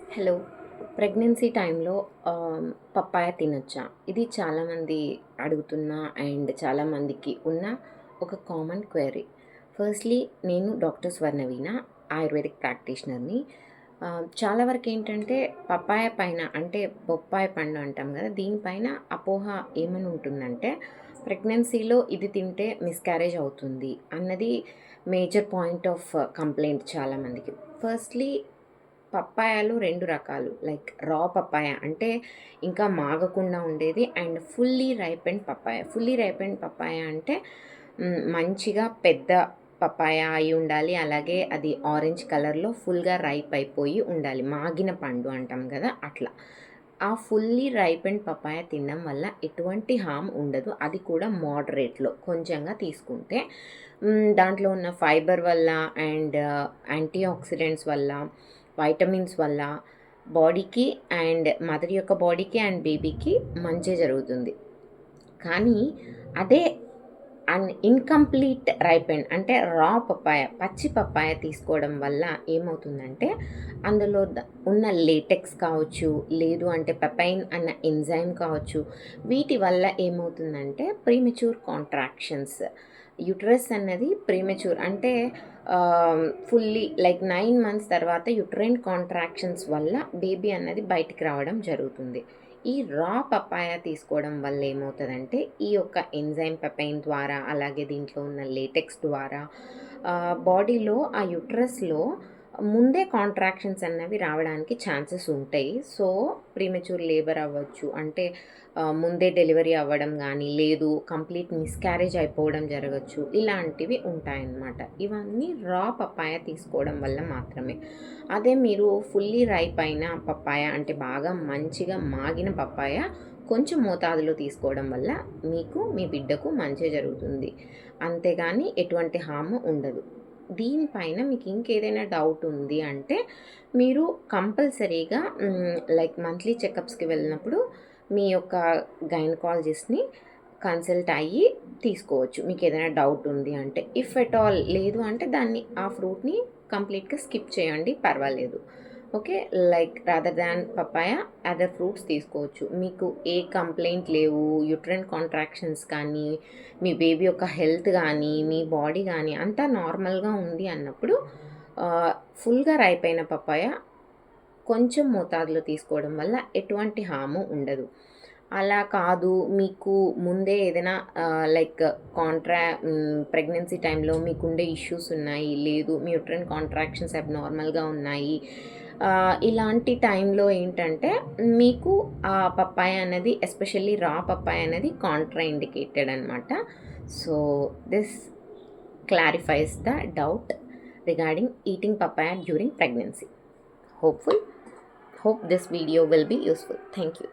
Hello. Pregnancy టైంలో papaya తినొచ్చా? ఇది చాలామంది అడుగుతున్న అండ్ చాలామందికి ఉన్న ఒక కామన్ క్వెరీ. ఫస్ట్‌లీ నేను డాక్టర్ స్వర్ణవీణ, ఆయుర్వేదిక్ ప్రాక్టీషనర్‌ని. చాలా వరకేంటంటే పపాయ పైన అంటే బొప్పాయి పండు అంటాం గదా! దీనిపైన అపోహ ఏమని ఉంటుందంటే ప్రెగ్నెన్సీలో ఇది తింటే మిస్‌క్యారేజ్ అవుతుంది అన్నది మేజర్ పాయింట్ ఆఫ్ కంప్లెయింట్ చాలామందికి. ఫస్ట్‌లీ పప్పాయలు 2 రకాలు. లైక్ రా పప్పాయ అంటే ఇంకా మాగకుండా ఉండేది and fully రైపెండ్ papaya. Fully రైపెండ్ papaya అంటే మంచిగా పెద్ద పప్పాయ అయి ఉండాలి. అలాగే అది ఆరెంజ్ కలర్‌లో ఫుల్‌గా రైప్ అయిపోయి ఉండాలి. మాగిన పండు అంటాం గదా! అట్లా. ఆ ఫుల్లీ రైపెండ్ పపాయ తినడం వల్ల ఎటువంటి హార్మ్ ఉండదు. అది కూడా మోడరేట్‌లో కొంచెంగా తీసుకుంటే. దాంట్లో ఉన్న ఫైబర్ వల్ల అండ్ యాంటీ ఆక్సిడెంట్స్ వల్ల, వైటమిన్స్ వల్ల బాడీకి అండ్ మదర్ యొక్క బాడీకి అండ్ బేబీకి మంచే జరుగుతుంది. కానీ అదే ఇన్‌కంప్లీట్ రైపెండ్ అంటే రా పపాయ, పచ్చి పపాయ తీసుకోవడం వల్ల ఏమవుతుందంటే అందులో ఉన్న లేటెక్స్ కావచ్చు, లేదు అంటే పెపైన్ అన్న ఎంజైమ్ కావచ్చు, వీటి వల్ల ఏమవుతుందంటే ప్రీమెచ్యూర్ కాంట్రాక్షన్స్. యుటరస్ అన్నది ప్రీమెచ్యూర్ అంటే ఫుల్లీ లైక్ 9 మంత్స్ తర్వాత యుటరైన్ కాంట్రాక్షన్స్ వల్ల బేబీ అన్నది బయటికి రావడం జరుగుతుంది. ఈ రా పపాయ తీసుకోవడం వల్ల ఏమవుతుందంటే ఈ యొక్క ఎంజైమ్ పెపైన్ ద్వారా అలాగే దీంట్లో ఉన్న లేటెక్స్ ద్వారా బాడీలో ఆ యుట్రస్లో ముందే కాంట్రాక్షన్స్ అన్నవి రావడానికి ఛాన్సెస్ ఉంటాయి. సో ప్రీమెచ్యూర్ లేబర్ అవ్వచ్చు, అంటే ముందే డెలివరీ అవ్వడం కానీ, లేదు కంప్లీట్ మిస్‌క్యారేజ్ అయిపోవడం జరగచ్చు. ఇలాంటివి ఉంటాయన్నమాట. ఇవన్నీ రా పపాయ తీసుకోవడం వల్ల మాత్రమే. అదే మీరు ఫుల్లీ రైప్ అయిన పపాయ అంటే బాగా మంచిగా మాగిన పపాయ కొంచెం మోతాదులో తీసుకోవడం వల్ల మీకు, మీ బిడ్డకు మంచే జరుగుతుంది. అంతేగాని ఎటువంటి హార్మ్ ఉండదు. దీనిపైన మీకు ఇంకేదైనా డౌట్ ఉంది అంటే మీరు కంపల్సరీగా లైక్ మంత్లీ చెకప్స్‌కి వెళ్ళినప్పుడు మీ యొక్క గైనకాలజిస్ట్‌ని కన్సల్ట్ అయ్యి తీసుకోవచ్చు. మీకు ఏదైనా డౌట్ ఉంది అంటే. ఇఫ్ ఎట్ ఆల్ లేదు అంటే దాన్ని ఆ ఫ్రూట్‌ని కంప్లీట్‌గా స్కిప్ చేయండి, పర్వాలేదు. Okay. Like rather than papaya other fruits తీసుకోవచ్చు. మీకు ఏ కంప్లెయింట్ లేవు, యుటరైన్ కాంట్రాక్షన్స్ కానీ, మీ బేబీ యొక్క హెల్త్ కానీ, మీ బాడీ కానీ అంతా నార్మల్‌గా ఉంది అన్నప్పుడు ఫుల్‌గా రైప్ అయిన పపాయ కొంచెం మోతాదులో తీసుకోవడం వల్ల ఎటువంటి హార్మ్ ఉండదు. అలా కాదు మీకు ముందే ఏదైనా లైక్ ప్రెగ్నెన్సీ టైంలో మీకుండే ఇష్యూస్ ఉన్నాయి, లేదు మీ యుటరైన్ కాంట్రాక్షన్స్ అబ్‌నార్మల్‌గా ఉన్నాయి. ఇలాంటి టైంలో ఏంటంటే మీకు ఆ పప్పాయ అనేది ఎస్పెషల్లీ రా పప్పాయ అనేది కాంట్రా ఇండికేటెడ్ అనమాట. So this clarifies the doubt regarding eating papaya during pregnancy. Hope this video will be useful. Thank you.